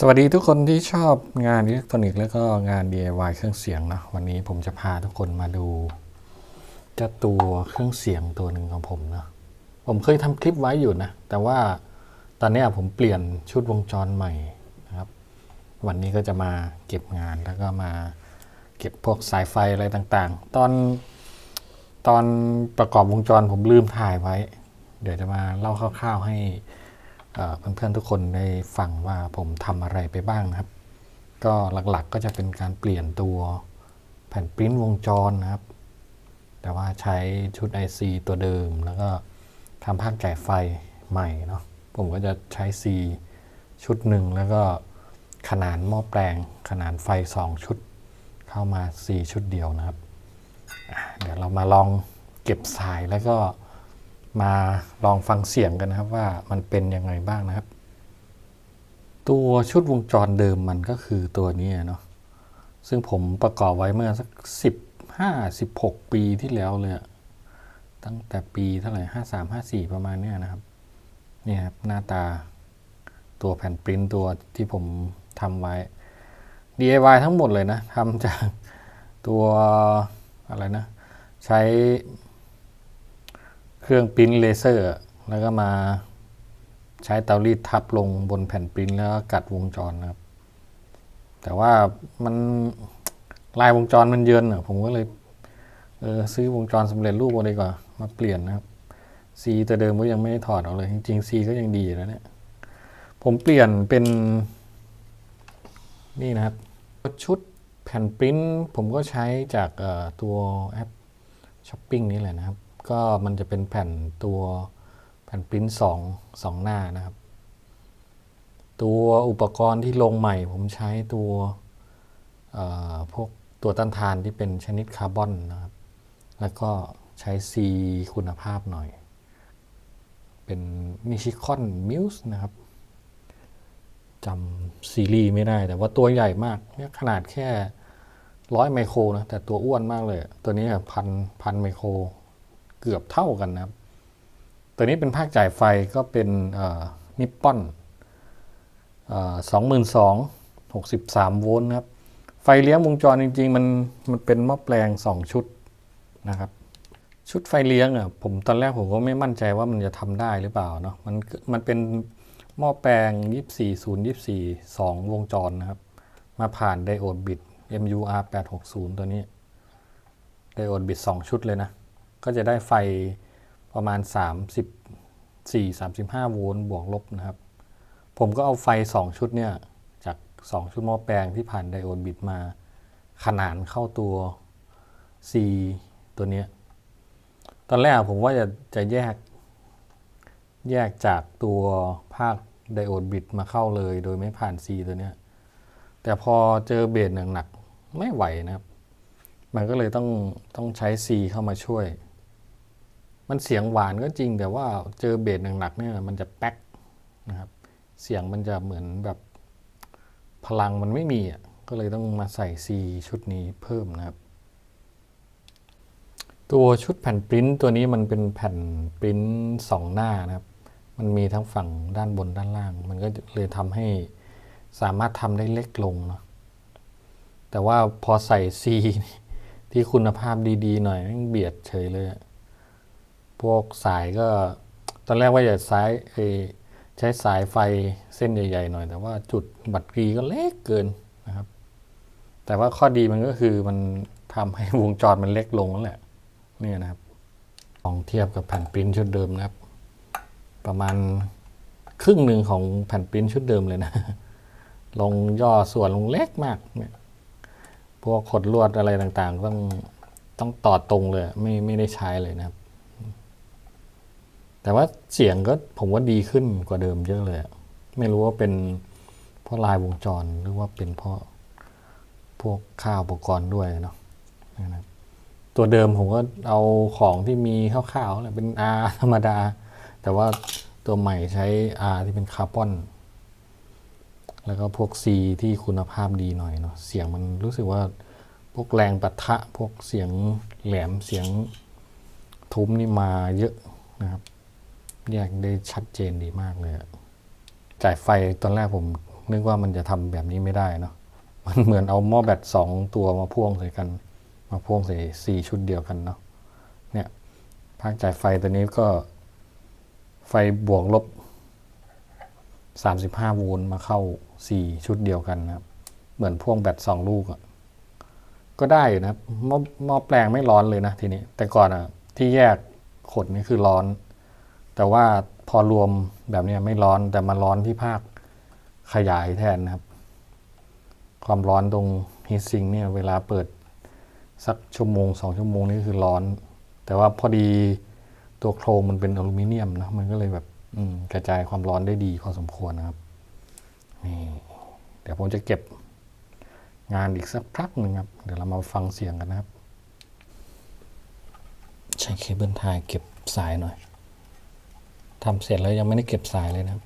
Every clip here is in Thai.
สวัสดีทุกคนที่ชอบงานอิเล็กทรอนิกส์แล้วก็งาน DIY เครื่องเสียงนะวันนี้ผมจะพาทุกคนมาดูเจ้าตัวเครื่องเสียงตัวหนึ่งของผมนะผมเคยทำคลิปไว้อยู่นะแต่ว่าตอนนี้ผมเปลี่ยนชุดวงจรใหม่นะครับวันนี้ก็จะมาเก็บงานแล้วก็มาเก็บพวกสายไฟอะไรต่างๆตอนประกอบวงจรผมลืมถ่ายไว้ เดี๋ยวจะมาเล่าคร่าวๆให้เพื่อนๆทุกคนได้ฟังว่าผมทำอะไรไปบ้างนะครับก็หลักๆก็จะเป็นการเปลี่ยนตัวแผ่นปริ้นวงจรนะครับแต่ว่าใช้ชุด IC ตัวเดิมแล้วก็ทำภาคจ่ายไฟใหม่เนาะผมก็จะใช้ C ชุดหนึ่งแล้วก็ขนานหม้อแปลงขนานไฟ2ชุดเข้ามา C ชุดเดียวนะครับเดี๋ยวเรามาลองเก็บสายแล้วก็มาลองฟังเสียงกันนะครับว่ามันเป็นยังไงบ้างนะครับตัวชุดวงจรเดิมมันก็คือตัวนี้เนาะซึ่งผมประกอบไว้เมื่อสัก15-16 ปีที่แล้วเลยตั้งแต่ปีเท่าไหร่53-54ประมาณนี้นะครับนี่ครับหน้าตาตัวแผ่นปริ้นตัวที่ผมทำไว้ DIY ทั้งหมดเลยนะทำจากตัวอะไรนะใช้เครื่องปริ้นเลเซอร์แล้วก็มาใช้เตารีดทับลงบนแผ่นปริ้นแล้วก็กัดวงจรนะครับแต่ว่ามันลายวงจรมันเยินผมก็เลยซื้อวงจรสำเร็จรูปมาดีกว่ามาเปลี่ยนนะครับซีตัวเดิมก็ยังไม่ได้ถอดออกเลยจริงๆซีก็ยังดีแล้วเนี่ยผมเปลี่ยนเป็นนี่นะครับชุดแผ่นปริ้นผมก็ใช้จากตัวแอปช้อปปิ้งนี่แหละนะครับก็มันจะเป็นแผ่นตัวแผ่นปริ้นสองหน้านะครับตัวอุปกรณ์ที่ลงใหม่ผมใช้ตัวพวกตัวต้านทานที่เป็นชนิดคาร์บอนนะครับแล้วก็ใช้ซีคุณภาพหน่อยเป็นนิชิคอนมิวส์นะครับจำซีรีส์ไม่ได้แต่ว่าตัวใหญ่มากเนี่ยขนาดแค่100ไมโครนะแต่ตัวอ้วนมากเลยตัวนี้พันไมโครเกือบเท่ากันนะครับตัวนี้เป็นภาคจ่ายไฟก็เป็นนิปปอน22,063 โวลต์นะครับไฟเลี้ยงวงจรจริงๆมันเป็นหม้อแปลง2ชุดนะครับชุดไฟเลี้ยงผมตอนแรกผมก็ไม่มั่นใจว่ามันจะทำได้หรือเปล่าเนาะมันเป็นหม้อแปลง24024 2วงจรนะครับมาผ่านไดโอดบิต MUR860 ตัวนี้ไดโอดบิต2ชุดเลยนะก็จะได้ไฟประมาณ34-35 โวลต์บวกลบนะครับผมก็เอาไฟ2ชุดเนี่ยจาก2ชุดหม้อแปลงที่ผ่านไดโอดบิตมาขนานเข้าตัว C ตัวนี้ตอนแรกผมว่าจะแยกจากตัวภาคไดโอดบิตมาเข้าเลยโดยไม่ผ่าน C ตัวนี้แต่พอเจอเบสหนักๆไม่ไหวนะครับมันก็เลยต้องใช้ C เข้ามาช่วยมันเสียงหวานก็จริงแต่ว่าเจอเบสหนักๆเนี่ยมันจะแป๊กนะครับเสียงมันจะเหมือนแบบพลังมันไม่มีก็เลยต้องมาใส่ C ชุดนี้เพิ่มนะครับตัวชุดแผ่นปริ้นตัวนี้มันเป็นแผ่นปริ้น2หน้านะครับมันมีทั้งฝั่งด้านบนด้านล่างมันก็เลยทำให้สามารถทำได้เล็กลงเนาะแต่ว่าพอใส่ C ที่คุณภาพดีๆหน่อยเบียดเฉยเลยพวกสายก็ตอนแรกว่าจะใช้สายไฟเส้นใหญ่ๆหน่อยแต่ว่าจุดบัตรกรีก็เล็กเกินนะครับแต่ว่าข้อดีมันก็คือมันทำให้วงจรมันเล็กลงแล้วแหละนี่นะครับลองเทียบกับแผ่นปริ้นชุดเดิมนะครับประมาณครึ่งหนึ่งของแผ่นปริ้นชุดเดิมเลยนะลงย่อส่วนลงเล็กมากเนี่ยพวกขดลวดอะไรต่างๆต้องต่อตรงเลยไม่ได้ใช้เลยนะครับแต่ว่าเสียงก็ผมว่าดีขึ้นกว่าเดิมเยอะเลยไม่รู้ว่าเป็นเพราะลายวงจรหรือว่าเป็นเพราะพวกค่าอุปกรณ์ด้วยเนาะตัวเดิมผมก็เอาของที่มีคร่าวๆแหละเป็น R ธรรมดาแต่ว่าตัวใหม่ใช้ R ที่เป็นคาร์บอนแล้วก็พวก C ที่คุณภาพดีหน่อยเนาะเสียงมันรู้สึกว่าพวกแรงปะทะพวกเสียงแหลมเสียงทุ้มนี่มาเยอะนะครับแยกได้ชัดเจนดีมากเลยจ่ายไฟตอนแรกผม นึกว่ามันจะทำแบบนี้ไม่ได้เนาะมันเหมือนเอาหม้อแบต2 ตัวมาพ่วงใส่กันมาพ่วงใส่4 ชุดเดียวกันเนาะเนี่ยภาคจ่ายไฟตัวนี้ก็ไฟบวกลบ35 โวลต์มาเข้า4 ชุดเดียวกันนะครับเหมือนพ่วงแบต2 ลูกก็ได้อยู่นะครับหม้อแปลงไม่ร้อนเลยนะทีนี้แต่ก่อนที่แยกขดนี่คือร้อนแต่ว่าพอรวมแบบนี้ไม่ร้อนแต่มาร้อนที่ภาคขยายแทนนะครับความร้อนตรงฮีทซิงค์เนี่ยเวลาเปิดสัก1-2 ชั่วโมงนี่คือร้อนแต่ว่าพอดีตัวโครงมันเป็นอลูมิเนียมนะมันก็เลยแบบกระจายความร้อนได้ดีพอสมควรนะครับนี่เดี๋ยวผมจะเก็บงานอีกสักพักหนึ่งครับเดี๋ยวเรามาฟังเสียงกันนะครับใช้เคเบิลไทยเก็บสายหน่อยทำเสร็จแล้วยังไม่ได้เก็บสายเลยนะครับ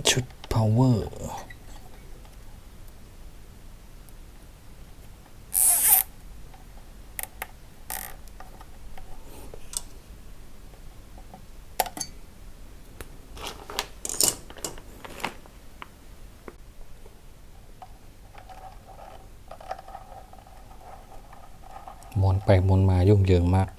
ชุด power หมุนไปหมุนมายุ่งเหยิงมาก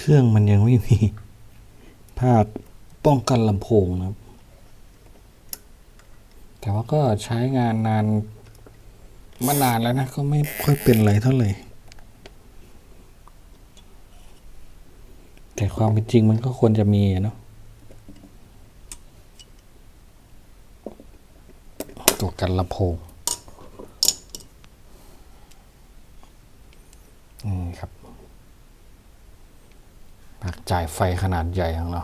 เครื่องมันยังไม่มีภาคป้องกันลำโพงนะครับแต่ว่าก็ใช้งานนานมานานแล้วนะก็ไม่ค่อยเป็นอะไรเท่าไหร่แต่ความเป็นจริงมันก็ควรจะมีเนาะตัวกันลำโพงครับปลั๊กจ่ายไฟขนาดใหญ่ของเรา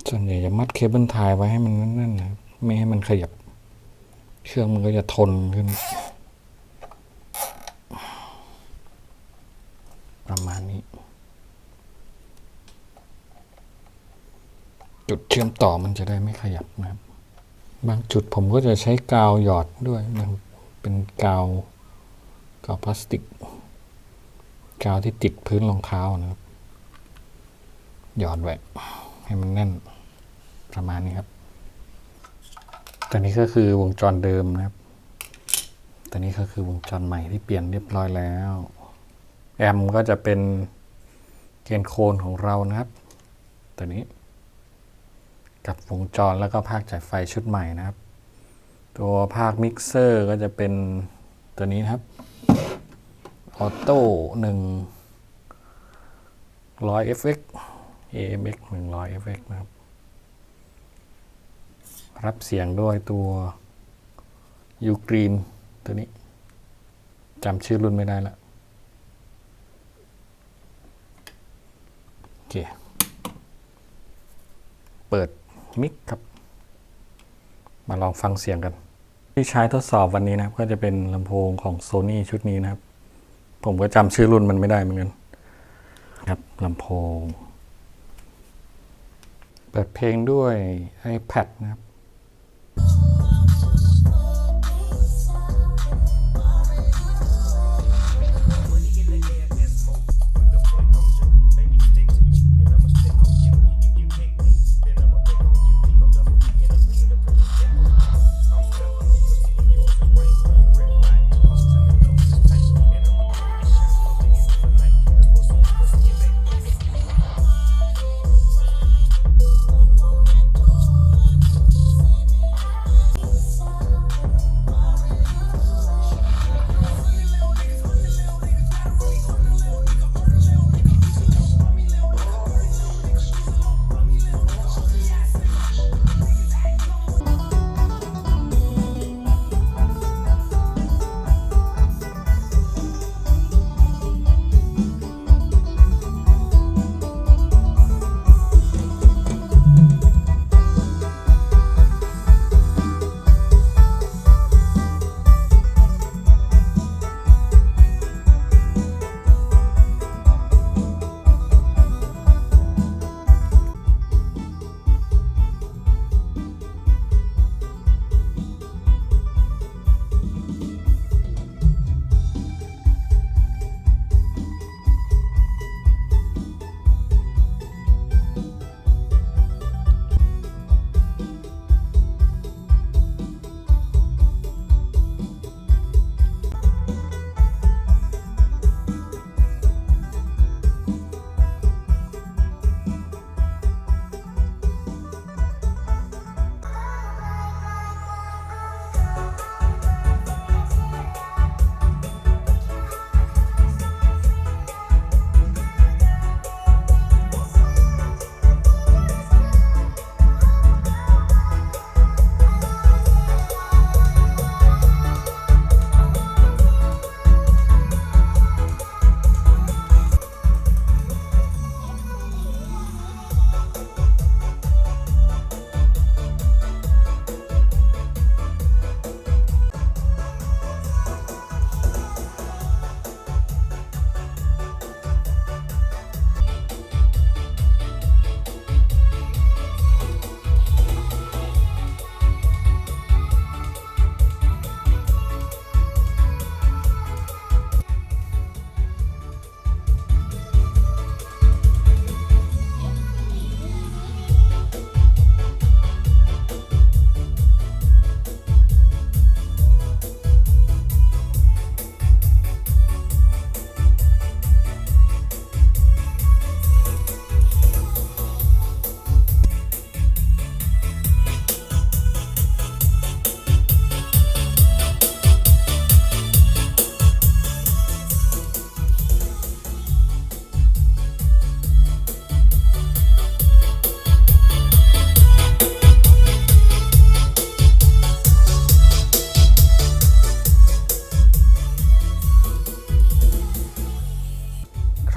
ส่วนใหญ่จะมัดเคเบิลไทยไว้ให้มันนั่นนะไม่ให้มันขยับเครื่องมันก็จะทนขึ้นประมาณนี้จุดเชื่อมต่อมันจะได้ไม่ขยับนะครับบางจุดผมก็จะใช้กาวหยอดด้วยนะเป็นกาวพลาสติกกาวที่ติดพื้นรองเท้านะครับหยอดไว้ให้มันแน่นประมาณนี้ครับตอนนี้ก็คือวงจรเดิมนะครับตอนนี้ก็คือวงจรใหม่ที่เปลี่ยนเรียบร้อยแล้วแอมก็จะเป็นเกนโคนของเรานะครับตัวนี้กับวงจรแล้วก็ภาคจ่ายไฟชุดใหม่นะครับตัวภาคมิกเซอร์ก็จะเป็นตัวนี้นะครับออโต้100 FX AMX 100 FX นะครับรับเสียงด้วยตัวยูกรีนตัวนี้จำชื่อรุ่นไม่ได้ละโอเคเปิดมิกครับมาลองฟังเสียงกันที่ใช้ทดสอบวันนี้นะครับก็จะเป็นลำโพงของ Sony ชุดนี้นะครับผมก็จำชื่อรุ่นมันไม่ได้เหมือนกันครับลำโพงเปิดเพลงด้วย iPad นะครับ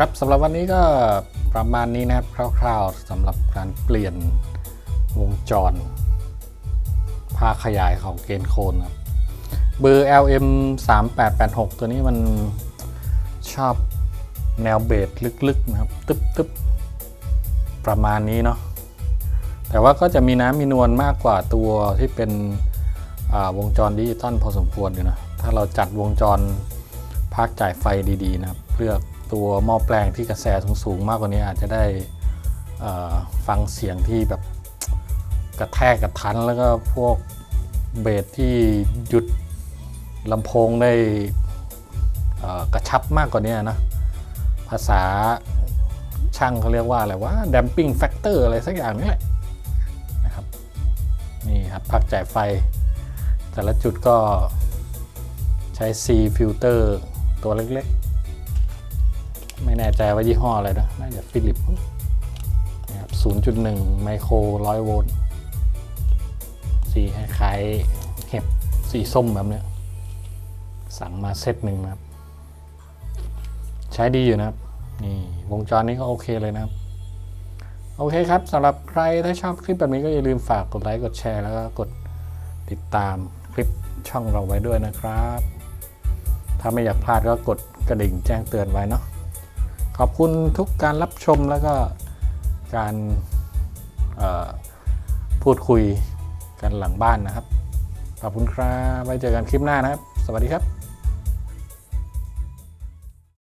ครับสำหรับวันนี้ก็ประมาณนี้นะครับคร่าวๆสำหรับการเปลี่ยนวงจรภาคขยายของเกนโคนครับเบอร์ LM 3886ตัวนี้มันชอบแนวเบสลึกๆนะครับตึ๊บๆประมาณนี้เนาะแต่ว่าก็จะมีน้ำมีนวลมากกว่าตัวที่เป็นวงจรดิจิตอลพอสมควรอยู่นะถ้าเราจัดวงจรภาคจ่ายไฟดีๆนะครับเลือกตัวหม้อแปลงที่กระแสสูงๆมากกว่านี้อาจจะได้ฟังเสียงที่แบบกระแทกกระทันแล้วก็พวกเบสที่หยุดลำโพงได้กระชับมากกว่านี้นะภาษาช่างเขาเรียกว่าอะไรว่า damping factor อะไรสักอย่างนี่แหละนะครับนี่ครับพักจ่ายไฟแต่ละจุดก็ใช้ C filter ตัวเล็กๆไม่แน่ใจว่ายี่ห้ออะไรนะน่าจะฟิลิปนะครับ 0.1 ไมโคร 100 โวลต์สีคล้ายๆเห็บสีส้มแบบนี้สั่งมาเซตหนึ่งนะครับใช้ดีอยู่นะครับนี่วงจรนี้ก็โอเคเลยนะครับโอเคครับสำหรับใครถ้าชอบคลิปแบบนี้ก็อย่าลืมฝากกดไลค์กดแชร์แล้วก็กดติดตามคลิปช่องเราไว้ด้วยนะครับถ้าไม่อยากพลาดก็กดกระดิ่งแจ้งเตือนไว้เนาะขอบคุณทุกการรับชมแล้วก็การพูดคุยกันหลังบ้านนะครับขอบคุณครับไว้เจอกันคลิปหน้านะครับสวัสดีครับ